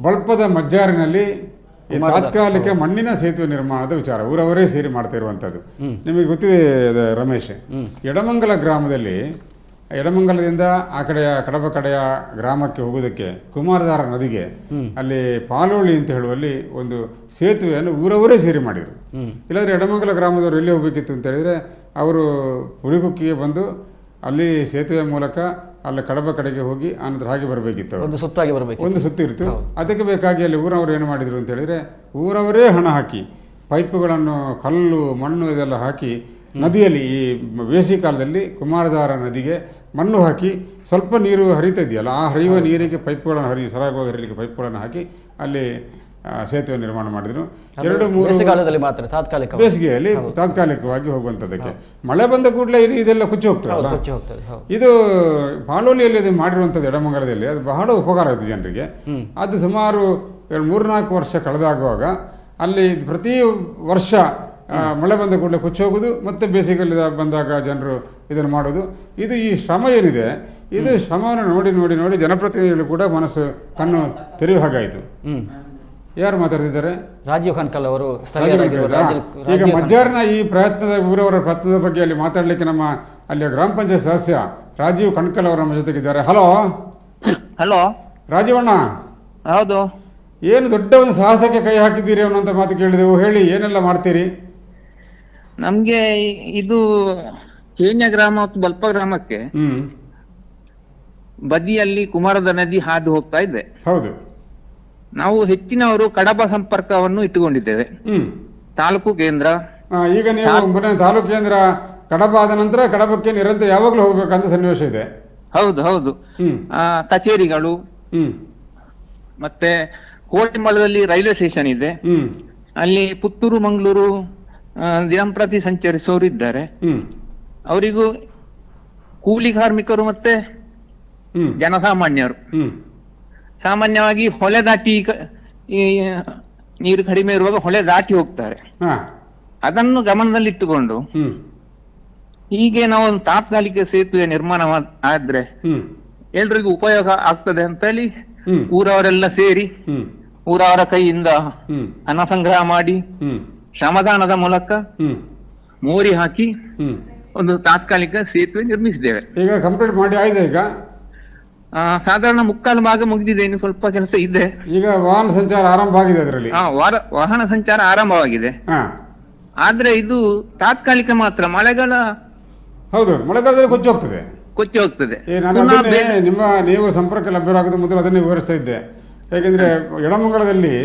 ಬಳಪದ ಮಜ್ಜಾರಿನಲ್ಲಿ ಈ ತಾತ್ಕಾಲಿಕ ಮಣ್ಣಿನ ಸೇತುವೆ ನಿರ್ಮಾಣದ ವಿಚಾರ ಊರವರೇ ಸೇರಿ ಮಾಡ್ತಾ ಇರುವಂಥದ್ದು. ನಿಮಗೆ ಗೊತ್ತಿದೆ ರಮೇಶ್, ಎಡಮಂಗಲ ಗ್ರಾಮದಲ್ಲಿ ಎಡಮಂಗಲದಿಂದ ಆ ಕಡೆಯ ಕಡಬ ಕಡೆಯ ಗ್ರಾಮಕ್ಕೆ ಹೋಗೋದಕ್ಕೆ ಕುಮಾರಧಾರ ನದಿಗೆ ಅಲ್ಲಿ ಪಾಲೋಳಿ ಅಂತ ಹೇಳುವಲ್ಲಿ ಒಂದು ಸೇತುವೆಯನ್ನು ಊರವರೇ ಸೇರಿ ಮಾಡಿದರು. ಇಲ್ಲಾಂದರೆ ಎಡಮಂಗಲ ಗ್ರಾಮದವರು ಎಲ್ಲಿ ಹೋಗಬೇಕಿತ್ತು ಅಂತ ಹೇಳಿದರೆ ಅವರು ಹುಳಿಗುಕ್ಕಿಗೆ ಬಂದು ಅಲ್ಲಿ ಸೇತುವೆ ಮೂಲಕ ಅಲ್ಲಿ ಕಡಬ ಕಡೆಗೆ ಹೋಗಿ ಆನಂತರ ಹಾಗೆ ಬರಬೇಕಿತ್ತು, ಒಂದು ಸುತ್ತಾಗಿ ಬರಬೇಕು, ಒಂದು ಸುತ್ತಿತ್ತು. ಅದಕ್ಕೆ ಬೇಕಾಗಿ ಅಲ್ಲಿ ಊರವರು ಏನು ಮಾಡಿದರು ಅಂತ ಹೇಳಿದರೆ ಊರವರೇ ಹಣ ಹಾಕಿ ಪೈಪುಗಳನ್ನು ಕಲ್ಲು ಮಣ್ಣು ಇದೆಲ್ಲ ಹಾಕಿ ನದಿಯಲ್ಲಿ ಈ ಬೇಸಿಗೆ ಕಾಲದಲ್ಲಿ ಕುಮಾರಧಾರ ನದಿಗೆ ಮಣ್ಣು ಹಾಕಿ ಸ್ವಲ್ಪ ನೀರು ಹರಿತಾ ಇದೆಯಲ್ಲ ಆ ಹರಿಯುವ ನೀರಿಗೆ ಪೈಪ್ಗಳನ್ನು ಸರಾಗವಾಗಿ ಹರಿಲಿಕ್ಕೆ ಪೈಪ್ಗಳನ್ನು ಹಾಕಿ ಅಲ್ಲಿ ಸೇತುವೆ ನಿರ್ಮಾಣ ಮಾಡಿದರು. 2-3 ಬೇಸಿಗೆಯಲ್ಲಿ ತಾತ್ಕಾಲಿಕವಾಗಿ ಹೋಗುವಂಥದ್ದಕ್ಕೆ. ಮಳೆ ಬಂದ ಕೂಡಲೇ ಇದೆಲ್ಲ ಕುಚ್ಚಿ ಹೋಗ್ತದೆ. ಇದು ಪಾಲೋಲಿಯಲ್ಲಿ ಅದು ಮಾಡಿರುವಂಥದ್ದು ಎಡಮಂಗಲದಲ್ಲಿ ಅದು ಬಹಳ ಉಪಕಾರ ಆಯಿತು ಜನರಿಗೆ. ಅದು ಸುಮಾರು 3-4 ವರ್ಷ ಕಳೆದಾಗುವಾಗ ಅಲ್ಲಿ ಪ್ರತಿ ವರ್ಷ ಮಳೆ ಬಂದ ಕೂಡಲೇ ಕುಚ್ಚಿ ಹೋಗೋದು, ಮತ್ತು ಬೇಸಿಗೆಯಲ್ಲಿ ಬಂದಾಗ ಜನರು ಇದನ್ನು ಮಾಡೋದು. ಇದು ಈ ಶ್ರಮ ಏನಿದೆ, ಇದು ಶ್ರಮವನ್ನು ನೋಡಿ ನೋಡಿ ನೋಡಿ ಜನಪ್ರತಿನಿಧಿಗಳು ಕೂಡ ಮನಸ್ಸು ಕಣ್ಣು ತೆರೆಯುವ ಹಾಗಾಯಿತು. ಯಾರು ಮಾತಾಡ್ತಿದ್ದಾರೆ? ರಾಜೀವ್ ಕನ್ಕಲ್ ಅವರು. ಈಗ ಮಜ್ಜಾರಿನ ಈ ಪ್ರಯತ್ನದ ಊರವರ ಪ್ರಯತ್ನದ ಬಗ್ಗೆ ಅಲ್ಲಿ ಮಾತಾಡಲಿಕ್ಕೆ ನಮ್ಮ ಅಲ್ಲಿಯ ಗ್ರಾಮ ಪಂಚಾಯತ್ ಸದಸ್ಯ ರಾಜೀವ್ ಕಣ್ಕಲ್ ಅವರು ನಮ್ಮ ಜೊತೆಗಿದ್ದಾರೆ. ಹಲೋ ಹಲೋ ರಾಜೀವಣ್ಣ. ಹೌದು. ಏನು ದೊಡ್ಡ ಒಂದು ಸಾಹಸಕ್ಕೆ ಕೈ ಹಾಕಿದ್ದೀರಿ ಅನ್ನೋಂಥ ಮಾತು ಕೇಳಿದೆವು. ಹೇಳಿ, ಏನೆಲ್ಲ ಮಾಡ್ತೀರಿ? ನಮ್ಗೆ ಇದು ಕೇನ್ಯ ಗ್ರಾಮ ಮತ್ತು ಬಲ್ಪ ಗ್ರಾಮಕ್ಕೆ ಬದಿಯಲ್ಲಿ ಕುಮಾರದ ನದಿ ಹಾದು ಹೋಗ್ತಾ ಇದೆ. ಹೌದು. ನಾವು ಹೆಚ್ಚಿನವರು ಕಡಬ ಸಂಪರ್ಕವನ್ನು ಇಟ್ಟುಕೊಂಡಿದ್ದೇವೆ. ತಾಲೂಕು ಕೇಂದ್ರ. ಈಗ ನೀವು ತಾಲೂಕು ಕೇಂದ್ರ ಕಡಬ ಆದ ನಂತರ ಕಡಬಕ್ಕೆ ನಿರಂತರ ಯಾವಾಗಲೂ ಹೋಗ್ಬೇಕಂತ ಸನ್ನಿವೇಶ ಇದೆ. ಹೌದು ಹೌದು. ಕಚೇರಿಗಳು, ಮತ್ತೆ ಕೋಟಿಮಳದಲ್ಲಿ ರೈಲ್ವೆ ಸ್ಟೇಷನ್ ಇದೆ. ಅಲ್ಲಿ ಪುತ್ತೂರು ಮಂಗಳೂರು ದಿನಂಪ್ರತಿ ಸಂಚರಿಸೋರು ಇದ್ದಾರೆ. ಅವರಿಗೂ ಕೂಲಿ ಕಾರ್ಮಿಕರು ಮತ್ತೆ ಜನಸಾಮಾನ್ಯರು ಸಾಮಾನ್ಯವಾಗಿ ಹೊಳೆ ದಾಟಿ ಈ ನೀರು ಕಡಿಮೆ ಇರುವಾಗ ಹೊಳೆ ದಾಟಿ ಹೋಗ್ತಾರೆ. ಅದನ್ನು ಗಮನದಲ್ಲಿಟ್ಟುಕೊಂಡು ಹೀಗೆ ನಾವು ಒಂದು ತಾತ್ಕಾಲಿಕ ಸೇತುವೆ ನಿರ್ಮಾಣ ಆದ್ರೆ ಎಲ್ರಿಗೂ ಉಪಯೋಗ ಆಗ್ತದೆ ಅಂತ ಹೇಳಿ ಊರವರೆಲ್ಲ ಸೇರಿ ಊರವರ ಕೈಯಿಂದ ಹಣ ಸಂಗ್ರಹ ಮಾಡಿ ಶ್ರಮದಾನದ ಮೂಲಕ ಮೋರಿ ಹಾಕಿ ಒಂದು ತಾತ್ಕಾಲಿಕ ಸೇತುವೆ ನಿರ್ಮಿಸಿದ್ದೇವೆ. ಈಗ ಕಂಪ್ಲೀಟ್ ಮಾಡಿ ಆಯ್ತು. ಈಗ ಸಾಧಾರಣ ಮುಕ್ಕಾಲು ಭಾಗ ಮುಗಿದಿದೆ, ಇನ್ನು ಸ್ವಲ್ಪ ಕೆಲಸ ಇದೆ. ಈಗ ವಾಹನ ಸಂಚಾರ ಆರಂಭ ಆಗಿದೆ. ಅದರಲ್ಲಿ ವಾಹನ ಸಂಚಾರ ಆರಂಭವಾಗಿದೆ. ಆದ್ರೆ ಇದು ತಾತ್ಕಾಲಿಕ ಮಾತ್ರ. ಮಳೆಗಾಲ ಹೌದು, ಮಳೆಗಾಲದಲ್ಲಿ ಕೊಚ್ಚಿ ಹೋಗ್ತದೆ. ನೀವು ಸಂಪರ್ಕ ಲಭ್ಯರಾಗೋದು ಮೊದಲು ಅದನ್ನೇ ವಿವರಿಸ್ತಾ ಇದ್ದೆ. ಯಾಕೆಂದ್ರೆ ಎಡಮಂಗಲದಲ್ಲಿ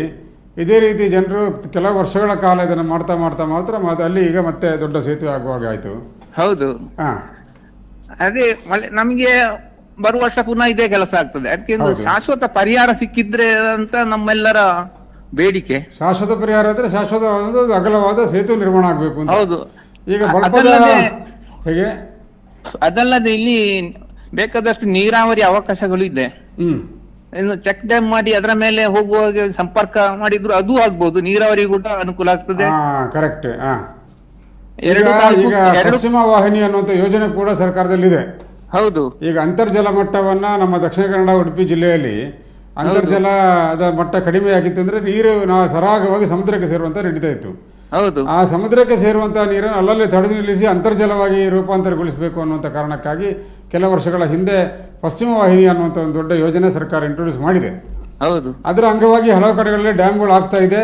ಇದೇ ರೀತಿ ಜನರು ಕೆಲವು ವರ್ಷಗಳ ಕಾಲ ಇದನ್ನು ಮಾಡ್ತಾ ಮಾಡ್ತಾ ಮಾಡ್ತಾರೆ. ಅಲ್ಲಿ ಈಗ ಮತ್ತೆ ದೊಡ್ಡ ಸೇತುವೆ ಆಗುವಾಗ ಆಯ್ತು. ಹೌದು. ಅದೇ ನಮಗೆ ಬರುವ ವರ್ಷ ಪುನಃ ಇದೇ ಕೆಲಸ ಆಗ್ತದೆ. ಅದಕ್ಕೆ ಒಂದು ಶಾಶ್ವತ ಪರಿಹಾರ ಸಿಕ್ಕಿದ್ರೆ ಅಂತ ನಮ್ಮೆಲ್ಲರ ಬೇಡಿಕೆ. ಶಾಶ್ವತ ಪರಿಹಾರ ಅಂದ್ರೆ ಶಾಶ್ವತ ಅಗಲವಾದ ಸೇತುವೆ ನಿರ್ಮಾಣ ಆಗ್ಬೇಕು ಅಂತ. ಹೌದು. ಈಗ ಹೇಗೆ ಅದಲ್ಲದೆ ಇಲ್ಲಿ ಬೇಕಾದಷ್ಟು ನೀರಾವರಿ ಅವಕಾಶಗಳು ಇದೆ. ಚೆಕ್ ಡ್ಯಾಮ್ ಮಾಡಿ ಅದರ ಮೇಲೆ ಹೋಗುವಾಗ ಸಂಪರ್ಕ ಮಾಡಿದ್ರು ಅದು ಆಗ್ಬಹುದು. ನೀರಾವರಿ ಕೂಡ ಅನುಕೂಲ ಆಗ್ತದೆ. ಕರೆಕ್ಟ್. ಈಗ ಪಶ್ಚಿಮ ವಾಹಿನಿ ಅನ್ನುವಂಥ ಯೋಜನೆ ಕೂಡ ಸರ್ಕಾರದಲ್ಲಿದೆ. ಹೌದು. ಈಗ ಅಂತರ್ಜಲ ಮಟ್ಟವನ್ನ ನಮ್ಮ ದಕ್ಷಿಣ ಕನ್ನಡ ಉಡುಪಿ ಜಿಲ್ಲೆಯಲ್ಲಿ ಅಂತರ್ಜಲದ ಮಟ್ಟ ಕಡಿಮೆ ಆಗಿತ್ತು ಅಂದ್ರೆ ನೀರು ನಾವು ಸರಾಗವಾಗಿ ಸಮುದ್ರಕ್ಕೆ ಸೇರುವಂತ ನಡೀತಾ ಇತ್ತು. ಹೌದು. ಆ ಸಮುದ್ರಕ್ಕೆ ಸೇರುವಂತಹ ನೀರನ್ನು ಅಲ್ಲಲ್ಲಿ ತಡೆದು ನಿಲ್ಲಿಸಿ ಅಂತರ್ಜಲವಾಗಿ ರೂಪಾಂತರಗೊಳಿಸಬೇಕು ಅನ್ನುವಂಥ ಕಾರಣಕ್ಕಾಗಿ ಕೆಲ ವರ್ಷಗಳ ಹಿಂದೆ ಪಶ್ಚಿಮ ವಾಹಿನಿ ಅನ್ನುವಂಥ ಒಂದು ದೊಡ್ಡ ಯೋಜನೆ ಸರ್ಕಾರ ಇಂಟ್ರೊಡ್ಯೂಸ್ ಮಾಡಿದೆ. ಹೌದು. ಅದರ ಅಂಗವಾಗಿ ಹಲವು ಕಡೆಗಳಲ್ಲಿ ಡ್ಯಾಮ್ಗಳು ಆಗ್ತಾ ಇದೆ.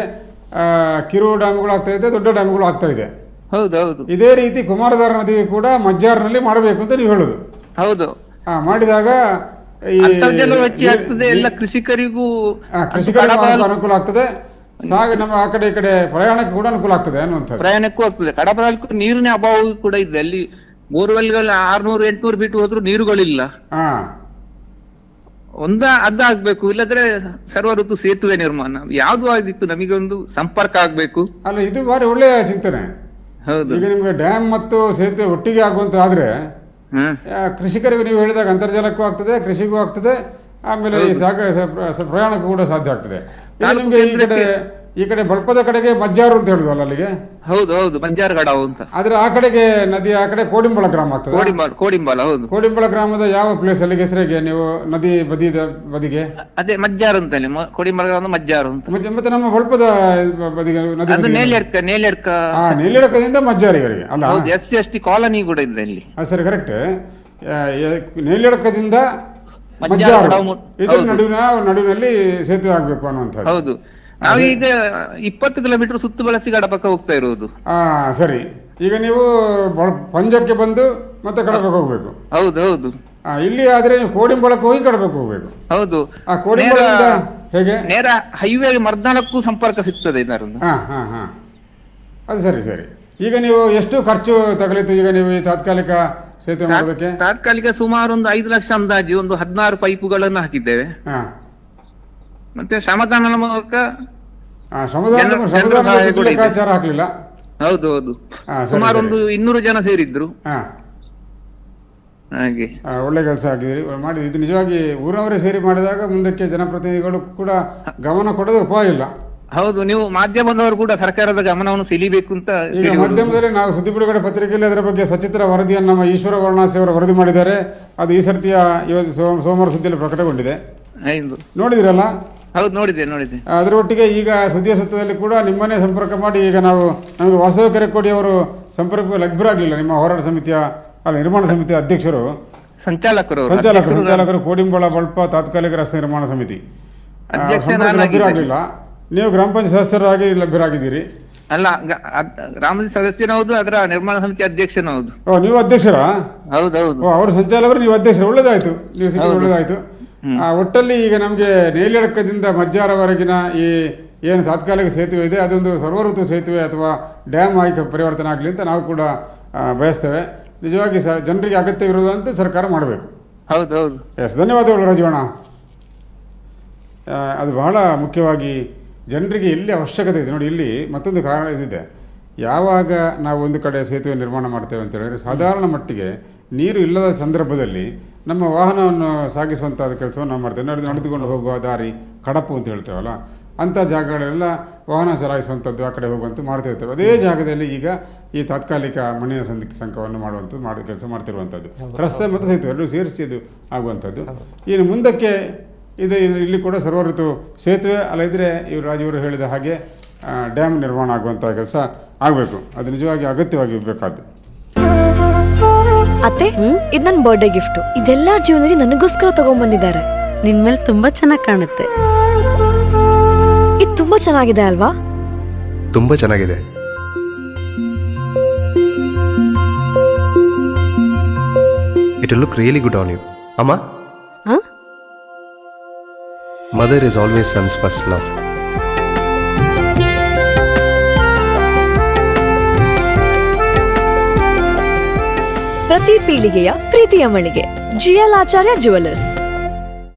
ಕಿರು ಡ್ಯಾಮ್ಗಳು ಆಗ್ತಾ ಇದೆ, ದೊಡ್ಡ ಡ್ಯಾಮ್ಗಳು ಆಗ್ತಾ ಇದೆ. ಹೌದೌದು. ಇದೇ ರೀತಿ ಕುಮಾರಧಾರ ನದಿ ಕೂಡ ಮಜ್ಜಾರಿನಲ್ಲಿ ಮಾಡಬೇಕು ಅಂತ ನೀವು ಹೇಳುದು. ಹೌದು. ಮಾಡಿದಾಗ ಎಲ್ಲ ಕೃಷಿಕರಿಗೂ ಅನುಕೂಲ ಆಗ್ತದೆ. ನಮ್ಮ ಆ ಕಡೆ ಈ ಕಡೆ ಪ್ರಯಾಣಕ್ಕೆ ಕೂಡ ಅನುಕೂಲ ಆಗ್ತದೆ ಅನ್ನುವಂಥದ್ದು. ಪ್ರಯಾಣಕ್ಕೂ ಆಗ್ತದೆ. ಕಡಬದಲ್ಲಿ ನೀರಿನ ಅಭಾವ ಕೂಡ ಇದೆ. ಅಲ್ಲಿ ಬೋರ್ವೆಲ್ಗಳು 600-800 ಫೀಟ್ ಹೋದ್ರೂ ನೀರುಗಳಿಲ್ಲ. ಅದಾಗ್ಬೇಕು. ಇಲ್ಲದ್ರೆ ಸರ್ವ ಋತು ಸೇತುವೆ ನಿರ್ಮಾಣ ಯಾವ್ದು ಆಗಿತ್ತು. ನಮಗೆ ಒಂದು ಸಂಪರ್ಕ ಆಗ್ಬೇಕು. ಅಲ್ಲ, ಇದು ಬಾರಿ ಒಳ್ಳೆಯ ಚಿಂತನೆ. ಹೌದು. ಈಗ ನಿಮ್ಗೆ ಡ್ಯಾಮ್ ಮತ್ತು ಸೇತುವೆ ಒಟ್ಟಿಗೆ ಆಗುವಂತ ಆದ್ರೆ ಕೃಷಿಕರಿಗೂ ನೀವು ಹೇಳಿದಾಗ ಅಂತರ್ಜಲಕ್ಕೂ ಆಗ್ತದೆ, ಕೃಷಿಗೂ ಆಗ್ತದೆ, ಆಮೇಲೆ ಪ್ರಯಾಣಕ್ಕೂ ಕೂಡ ಸಾಧ್ಯ ಆಗ್ತದೆ. ನಿಮ್ಗೆ ಈ ಕಡೆ ಈ ಕಡೆ ಬಲ್ಪದ ಕಡೆಗೆ ಮಜ್ಜಾರು ಅಂತ ಹೇಳುದಲ್ಲ ಅಲ್ಲಿಗೆ, ಹೌದು ಹೌದು ಬಂಜಾರಗಡವು ಅಂತ. ಆದ್ರೆ ಆ ಕಡೆಗೆ ನದಿ ಆ ಕಡೆ ಕೋಡಿಂಬಳ ಗ್ರಾಮ ಆಗ್ತದೆ. ಕೋಡಿಂಬಾಲ ಹೌದು. ಕೋಡಿಂಬಳ ಗ್ರಾಮದ ಯಾವ ಪ್ಲೇಸ್ ಅಲ್ಲಿಗೆ ಹೆಸರಿಗೆ ನೀವು ನದಿ ಬದಿಗೆ? ಅದೇ ಮಜ್ಜಾರು ಅಂತಲ್ಲಿ ಕೋಡಿಂಬಾಲ ಗ್ರಾಮ ಮಜ್ಜಾರು ಅಂತ. ಮತ್ತೆ ನಮ್ಮ ಬಲ್ಪದ ಬದಿಗೆ ನದಿ ಅದು ನೇಲೆಡ್ಕ ನೇಲೆಡ್ಕದಿಂದ ಮಜ್ಜಾರಿವರೆಗೆ ಅಲ್ಲ? ಹೌದು, SC ಕಾಲನಿ ಕೂಡ ಇದೆ ಇಲ್ಲಿ. ಸರಿ, ಕರೆಕ್ಟ್. ನೇಲೆಡ್ಕದಿಂದ ಮಜ್ಜಾರು ಇದ್ರ ನಡುವಿನಲ್ಲಿ ಸೇತುವೆ ಆಗ್ಬೇಕು ಅನ್ನುವಂಥದ್ದು. ಹೌದು, ನಾವೀಗ 20 ಕಿಲೋಮೀಟರ್ ಸುತ್ತು ಬಳಸಿ ಗಡಪಕ್ಕ ಹೋಗ್ತಾ ಇರುವುದು. ಸರಿ, ಈಗ ನೀವು ಪಂಜಕ್ಕೆ ಬಂದು ಮತ್ತೆ ಕಡಪಕ್ಕೆ ಹೋಗ್ಬೇಕು. ಹೌದು ಹೌದು. ಇಲ್ಲಿ ಆದ್ರೆ ಕೋಡಿಂಬಳಕ್ಕೆ ಹೋಗಿ ಕಡಪಕ್ಕೆ ಹೋಗ್ಬೇಕು. ಹೌದು, ಕೋಡಿಂಬಳದಿಂದ ಹೇಗೆ ನೇರ ಹೈವೇ ಮರ್ದಾಳಕ್ಕೂ ಸಂಪರ್ಕ ಸಿಗ್ತದೆ ಇದರಿಂದ. ಅದು ಸರಿ ಸರಿ. ಈಗ ನೀವು ಎಷ್ಟು ಖರ್ಚು ತಗಲಿತು ಈಗ ನೀವು ಈ ತಾತ್ಕಾಲಿಕ ಸೇತುವೆ ಮಾಡೋದಕ್ಕೆ? ತಾತ್ಕಾಲಿಕ ಸುಮಾರು ಒಂದು 5 ಲಕ್ಷ ಅಂದಾಜು, ಒಂದು 16 ಪೈಪುಗಳನ್ನು ಹಾಕಿದ್ದೇವೆ. ಮತ್ತೆ ಶ್ರಮದಾನದ ಮೂಲಕ ಲೆಕ್ಕಾಚಾರ ಹಾಕ್ಲಿಲ್ಲ. ಹೌದು ಹೌದು, ಸುಮಾರು ಒಂದು 200 ಜನ ಸೇರಿದ್ರು. ಹಾಗೆ ಒಳ್ಳೆ ಕೆಲಸ ಆಗಿದ್ರಿ ಮಾಡಿದ್ರಿ. ಇದು ನಿಜವಾಗಿ ಊರವರೇ ಸೇರಿ ಮಾಡಿದಾಗ ಮುಂದಕ್ಕೆ ಜನಪ್ರತಿನಿಧಿಗಳು ಕೂಡ ಗಮನ ಕೊಡೋದು ಉಪಾಯ ಇಲ್ಲ. ಹೌದು, ನೀವು ಮಾಧ್ಯಮದವರು ಕೂಡ ಸರ್ಕಾರದ ಗಮನವನ್ನು ಸೆಳೀಬೇಕು ಅಂತ. ಈಗ ಮಾಧ್ಯಮದಲ್ಲಿ ನಾವು ಸುದ್ದಿ ಬಿಡುಗಡೆ ಪತ್ರಿಕೆಯಲ್ಲಿ ಅದರ ಬಗ್ಗೆ ಸಚಿತ್ರ ವರದಿಯನ್ನು ನಮ್ಮ ಈಶ್ವರ ವರ್ಣಾಸಿ ಅವರು ವರದಿ ಮಾಡಿದ್ದಾರೆ. ಅದು ಈ ಸರ್ತಿಯ ಇವತ್ತು ಸೋಮವಾರ ಸುದ್ದಿಯಲ್ಲಿ ಪ್ರಕಟಗೊಂಡಿದೆ. ನೋಡಿದಿರಲ್ಲ? ಹೌದು, ನೋಡಿದೆ. ಅದರೊಟ್ಟಿಗೆ ಈಗ ಸುದ್ದಿಯ ಸುತ್ತದಲ್ಲಿ ಕೂಡ ನಿಮ್ಮನ್ನೇ ಸಂಪರ್ಕ ಮಾಡಿ ಈಗ ನಮಗೆ ವಾಸವ ಕೆರೆಕೋಡಿ ಅವರು ಸಂಪರ್ಕ ಲಭ್ಯರಾಗಲಿಲ್ಲ. ನಿಮ್ಮ ಹೋರಾಟ ಸಮಿತಿಯ ನಿರ್ಮಾಣ ಸಮಿತಿಯ ಅಧ್ಯಕ್ಷರು ಸಂಚಾಲಕರು ಕೋಡಿಂಬಳ ಬಳ್ಪ ತಾತ್ಕಾಲಿಕ ರಸ್ತೆ ನಿರ್ಮಾಣ ಸಮಿತಿ ಲಭ್ಯರಾಗಲಿಲ್ಲ. ನೀವು ಗ್ರಾಮ ಪಂಚಾಯತ್ ಸದಸ್ಯರಾಗಿ ಲಭ್ಯರಾಗಿದ್ದೀರಿ ಅಲ್ಲ? ಗ್ರಾಮ ಸದಸ್ಯನೌದು, ಅದರ ನಿರ್ಮಾಣ ಸಮಿತಿ ಅಧ್ಯಕ್ಷನೌದು. ನೀವು ಅಧ್ಯಕ್ಷರಾ? ಹೌದೌದು. ಅವರು ಸಂಚಾಲಕರು, ನೀವು ಅಧ್ಯಕ್ಷರು. ಒಳ್ಳೇದಾಯ್ತು, ನೀವು ಸಿಕ್ಕಿ ಒಳ್ಳೇದಾಯ್ತು. ಒಟ್ಟಲ್ಲಿ ಈಗ ನಮಗೆ ನೇಲಿಯಡಕದಿಂದ ಮಜ್ಜಾರವರೆಗಿನ ಈ ಏನು ತಾತ್ಕಾಲಿಕ ಸೇತುವೆ ಇದೆ ಅದೊಂದು ಸರ್ವಋತು ಸೇತುವೆ ಅಥವಾ ಡ್ಯಾಮ್ ಆಗಿ ಪರಿವರ್ತನೆ ಆಗಲಿ ಅಂತ ನಾವು ಕೂಡ ಬಯಸ್ತೇವೆ. ನಿಜವಾಗಿ ಜನರಿಗೆ ಅಗತ್ಯವಿರುವುದಂತ ಸರ್ಕಾರ ಮಾಡಬೇಕು. ಹೌದೌದು. ಎಸ್, ಧನ್ಯವಾದಗಳು ರಾಜೀವಣ್ಣ. ಅದು ಬಹಳ ಮುಖ್ಯವಾಗಿ ಜನರಿಗೆ ಎಲ್ಲಿ ಅವಶ್ಯಕತೆ ಇದೆ ನೋಡಿ. ಇಲ್ಲಿ ಮತ್ತೊಂದು ಕಾರಣ ಇದಿದೆ. ಯಾವಾಗ ನಾವು ಒಂದು ಕಡೆ ಸೇತುವೆ ನಿರ್ಮಾಣ ಮಾಡ್ತೇವೆ ಅಂತ ಹೇಳಿದ್ರೆ ಸಾಧಾರಣ ಮಟ್ಟಿಗೆ ನೀರು ಇಲ್ಲದ ಸಂದರ್ಭದಲ್ಲಿ ನಮ್ಮ ವಾಹನವನ್ನು ಸಾಗಿಸುವಂಥದ್ದು ಕೆಲಸವನ್ನು ನಾವು ಮಾಡ್ತೇವೆ. ನಡೆದುಕೊಂಡು ಹೋಗುವ ದಾರಿ ಕಡಪು ಅಂತ ಹೇಳ್ತೇವಲ್ಲ, ಅಂಥ ಜಾಗಗಳೆಲ್ಲ ವಾಹನ ಚಲಾಯಿಸುವಂಥದ್ದು, ಆ ಕಡೆ ಹೋಗುವಂಥದ್ದು ಮಾಡ್ತಿರ್ತೇವೆ. ಅದೇ ಜಾಗದಲ್ಲಿ ಈಗ ಈ ತಾತ್ಕಾಲಿಕ ಮಣ್ಣಿನ ಸಂಕವನ್ನು ಮಾಡುವಂಥದ್ದು ಕೆಲಸ ಮಾಡ್ತಿರುವಂಥದ್ದು, ರಸ್ತೆ ಮತ್ತು ಸೇತುವೆ ಎರಡೂ ಸೇರಿಸಿ ಅದು ಆಗುವಂಥದ್ದು. ಇನ್ನು ಮುಂದಕ್ಕೆ ಇದು ಇಲ್ಲಿ ಕೂಡ ಸರ್ವಋತು ಸೇತುವೆ ಅಲ್ಲದಿದ್ದರೆ ಇವರು ರಾಜೀವರು ಹೇಳಿದ ಹಾಗೆ ಡ್ಯಾಮ್ ನಿರ್ಮಾಣ ಆಗುವಂಥ ಕೆಲಸ ಆಗಬೇಕು. ಅದು ನಿಜವಾಗಿ ಅಗತ್ಯವಾಗಿ ಬೇಕಾದ್ದು. ಅತ್ತೆ, ಇದು ನನ್ನ ಬರ್ಡೇ ಗಿಫ್ಟ್. ಇದೆಲ್ಲ ಜೀವನದಲ್ಲಿ ನನಗೋಸ್ಕರ ತಗೊಂಡ್ಬಂದಿದ್ದಾರೆ. ನಿನ್ ಮೇಲೆ ತುಂಬಾ ಚೆನ್ನಾಗಿ ಕಾಣುತ್ತೆ. ಇದು ತುಂಬಾ ಚೆನ್ನಾಗಿದೆ ಅಲ್ವಾ? ತುಂಬಾ ಚೆನ್ನಾಗಿದೆ. It will look really good on you. Amma? Mother is always son's first love. ಪ್ರತಿ ಪೀಳಿಗೆಯ ಪ್ರೀತಿಯ ಮಳಿಗೆ GL ಆಚಾರ್ಯ ಜುವೆಲ್ಲರ್ಸ್.